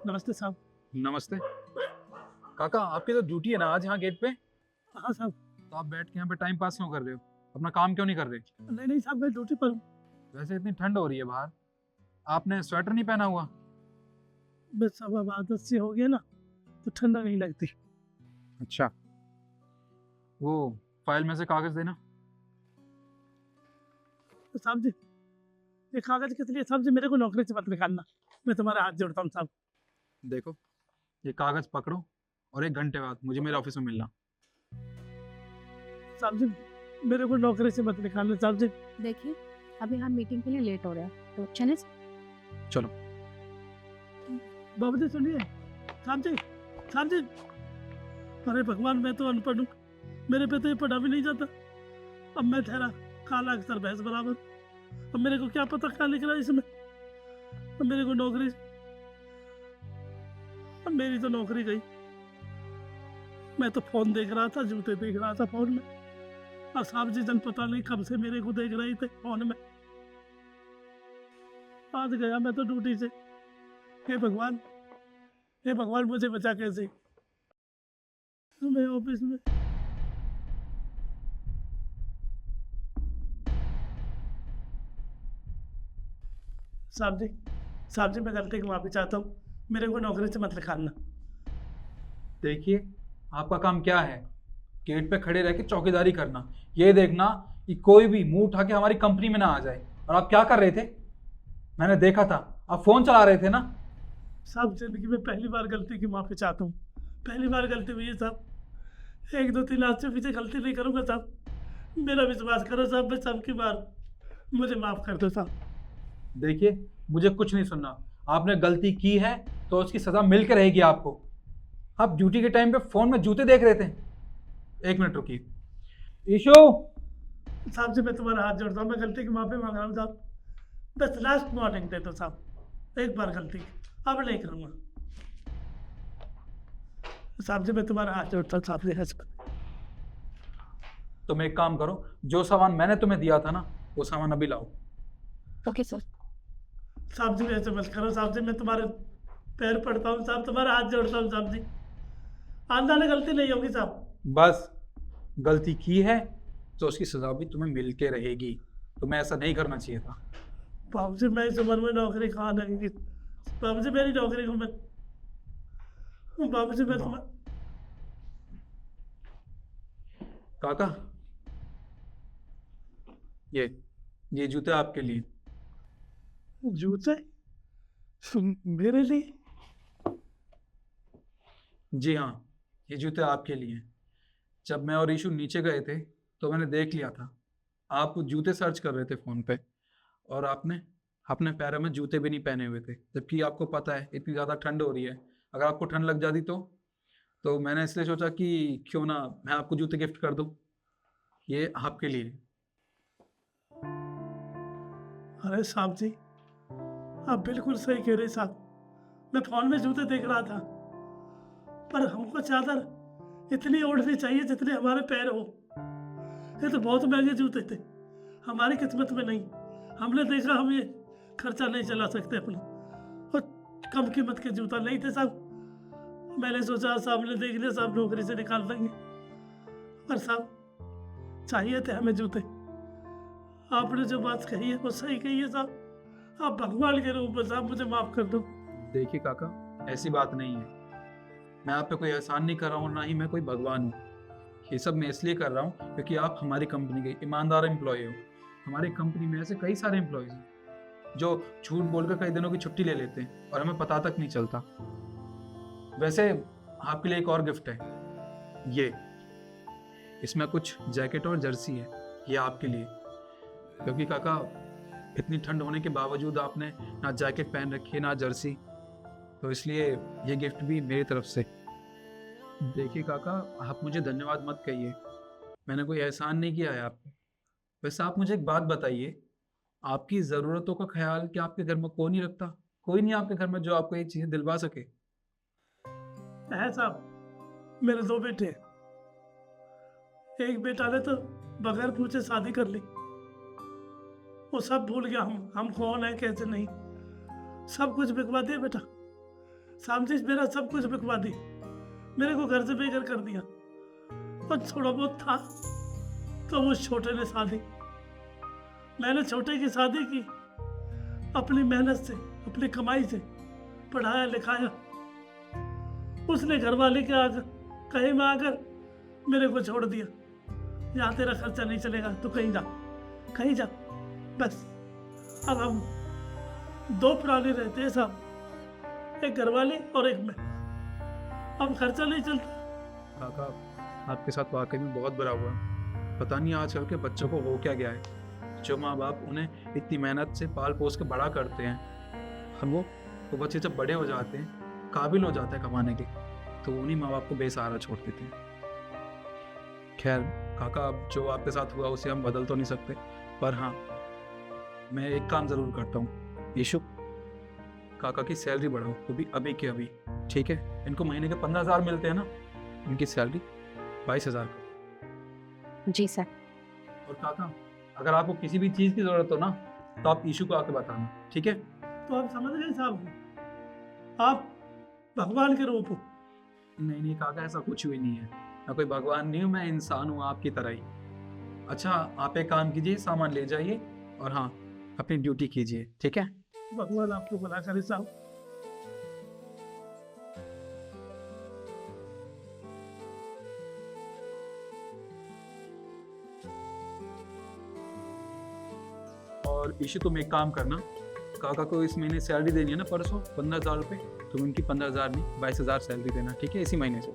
नमस्ते साहब। नमस्ते काका, आपकी तो ड्यूटी है ना आज यहाँ गेट पे? हाँ साहब। तो आप बैठ के यहाँ पे टाइम पास क्यों कर रहे हो? अपना काम क्यों नहीं कर रहे? नहीं नहीं साहब, मैं ड्यूटी पर हूँ। वैसे इतनी ठंड हो रही है बाहर, आपने स्वेटर नहीं पहना हुआ? बस अब आदत से हो गया ना, तो ठंडा नहीं लगती। अच्छा, वो फाइल में से कागज देना। तो साहब जी, ये कागज किस लिए? साहब जी, मेरे को नौकरी से मत निकालना, मैं तुम्हारा हाथ जोड़ता हूँ साहब। देखो, ये कागज पकड़ो और 1 घंटे बाद मुझे मेरे ऑफिस में मिलना। साहब जी, मेरे को नौकरी से मत निकालना साहब जी। देखिए, अभी हम मीटिंग के लिए लेट हो रहे हैं, तो चले। चलो। बाबू जी सुनिए। साहब जी, साहब जी, अरे भगवान, मैं तो अनपढ़ हूँ, मेरे पे तो ये पढ़ा भी नहीं जाता। अब मैं ठहरा काला अक्षर भैंस बराबर, अब मेरे को क्या पता क्या लिख रहा है इसमें। अब मेरे को नौकरी, अब मेरी तो नौकरी गई। मैं तो फोन देख रहा था, जूते देख रहा था फोन में, और साहब जी जन पता नहीं कब से मेरे को देख रहे थे फोन में। आज गया मैं तो ड्यूटी से। हे भगवान, हे भगवान, मुझे बचा कैसे। मैं ऑफिस में। साहब जी, साहब जी, मैं गलती की माफी चाहता हूँ, मेरे को नौकरी से मत निकालना। देखिए, आपका काम क्या है? गेट पे खड़े रह के चौकीदारी करना, ये देखना कि कोई भी मुंह उठा के हमारी कंपनी में ना आ जाए। और आप क्या कर रहे थे? मैंने देखा था, आप फोन चला रहे थे ना। साहब, जिंदगी में पहली बार गलती की माफी चाहता हूँ, पहली बार गलती हुई है साहब। 1 2 3 आज से पीछे गलती नहीं करूँगा साहब, मेरा विश्वास करो साहब। मैं सबकी बार, मुझे माफ कर दो साहब। देखिए, मुझे कुछ नहीं सुनना। आपने गलती की है तो उसकी सजा मिल के रहेगी आपको। आप ड्यूटी के टाइम पे फोन में जूते देख रहे थे। 1 मिनट रुकिए। ईशु, साहब जी, मैं तुम्हारा हाथ जोड़ता हूँ, मैं गलती की माफी मांग रहा हूँ साहब। बस लास्ट वार्निंग दे दो साहब, एक बार गलती, अब नहीं करूँगा। साहब जी, मैं तुम्हारा हाथ जोड़ता हूँ साहब जी, हंस कर। तुम एक काम करो, जो सामान मैंने तुम्हें दिया था ना, वो सामान अभी लाओ। Okay sir. साहब जी, ऐसे मत करो साहब जी, मैं तुम्हारे पैर पड़ता हूँ साहब, तुम्हारा हाथ जोड़ता हूँ साहब जी। आंदा ने गलती नहीं होगी साहब। बस, गलती की है तो उसकी सजा भी तुम्हें मिल के रहेगी। तुम्हें ऐसा नहीं करना चाहिए था। बाबू जी, मैं इस उम्र में नौकरी कहाँ लगेगी बाबू जी, मेरी नौकरी को मैं, बाबू जी मैं तुम्हारा। काका, ये जूते आपके लिए। जूते मेरे लिए? जी हाँ, ये जूते आपके लिए। जब मैं और ईशु नीचे गए थे तो मैंने देख लिया था, आप जूते सर्च कर रहे थे फ़ोन पे, और आपने अपने पैरों में जूते भी नहीं पहने हुए थे, जबकि आपको पता है इतनी ज़्यादा ठंड हो रही है। अगर आपको ठंड लग जाती तो मैंने इसलिए सोचा कि क्यों ना मैं आपको जूते गिफ्ट कर दूँ। ये आपके लिए। अरे साहब जी, आप बिल्कुल सही कह रहे साहब, मैं फोन में जूते देख रहा था, पर हमको चादर इतनी ओढ़नी चाहिए जितने हमारे पैर हो। ये तो बहुत महंगे जूते थे, हमारी किस्मत में नहीं। हमने देखा हम ये खर्चा नहीं चला सकते अपना, और कम कीमत के जूता नहीं थे साहब। मैंने सोचा सामने देख लिया साहब, नौकरी से निकाल देंगे, पर साहब चाहिए थे हमें जूते। आपने जो बात कही है वो सही कही है साहब। आप भगवान के रूप में साहब, मुझे माफ कर दो। देखिए काका, ऐसी बात नहीं है। मैं आप पे कोई एहसान नहीं कर रहा हूँ, ना ही मैं कोई भगवान हूँ। ये सब मैं इसलिए कर रहा हूँ क्योंकि आप हमारी कंपनी के ईमानदार एम्प्लॉय हो। हमारी कंपनी में ऐसे कई सारे एम्प्लॉयज़ हैं जो झूठ बोलकर कई दिनों की छुट्टी ले लेते हैं और हमें पता तक नहीं चलता। वैसे आपके लिए एक और गिफ्ट है, ये इसमें कुछ जैकेट और जर्सी है, ये आपके लिए। क्योंकि काका, इतनी ठंड होने के बावजूद आपने ना जैकेट पहन रखी है ना जर्सी, तो इसलिए ये गिफ्ट भी मेरी तरफ से। देखिए काका, आप मुझे धन्यवाद मत कहिए, मैंने कोई एहसान नहीं किया है आपको। वैसे आप मुझे एक बात बताइए, आपकी ज़रूरतों का ख्याल क्या आपके घर में कौन नहीं रखता? कोई नहीं आपके घर में जो आपको ये चीज़ें दिलवा सके? है साहब, मेरे 2 बेटे हैं। एक बेटा ने तो बगैर पूछे शादी कर ली, वो सब भूल गया हम कौन है कैसे नहीं, सब कुछ बिकवा दिया बेटा। सामने मेरा सब कुछ बिकवा दी, मेरे को घर से बेघर कर दिया। और थोड़ा बहुत था तो वो छोटे ने शादी, मैंने छोटे की शादी की, अपनी मेहनत से अपनी कमाई से पढ़ाया लिखाया। उसने घर वाले के आकर कहे में आकर मेरे को छोड़ दिया, यहाँ तेरा खर्चा नहीं चलेगा, तू कहीं जा कहीं जा बस। अब हम दो प्राणी रहते हैं साहब, एक घरवाली और एक मैं। अब खर्चा नहीं चलता। काका आपके साथ वाकई में बहुत बुरा हुआ। पता नहीं आजकल के बच्चों को हो क्या गया है, जो माँ बाप उन्हें इतनी मेहनत से पाल पोस के बड़ा करते हैं, और वो बच्चे जब बड़े हो जाते हैं, काबिल हो जाते हैं कमाने के, तो उन्हीं माँ बाप को बेसहारा छोड़ देते हैं। खैर काका, अब जो आपके साथ हुआ उसे हम बदल तो नहीं सकते, पर हाँ मैं एक काम ज़रूर करता हूँ। यीशु, काका की सैलरी बढ़ाओ, वो भी अभी के अभी, ठीक है? इनको महीने के 15,000 मिलते हैं ना, इनकी सैलरी 22,000। जी सर। और काका, अगर आपको किसी भी चीज़ की ज़रूरत हो ना, तो आप यीशु को आके बताना, ठीक है? तो आप समझ गए साहब, आप भगवान के रूप हो। नहीं नहीं काका, ऐसा कुछ भी नहीं है। मैं कोई भगवान नहीं हूँ, मैं इंसान हूँ आपकी तरह ही। अच्छा, आप एक काम कीजिए, सामान ले जाइए और हाँ अपनी ड्यूटी कीजिए, ठीक है? भगवान आपको भला करे साहब। और यीशु तुम एक काम करना, काका को इस महीने सैलरी देनी है ना, परसों 15,000 रुपये, तुम उनकी 15,000 नहीं 22,000 सैलरी देना, ठीक है? इसी महीने से।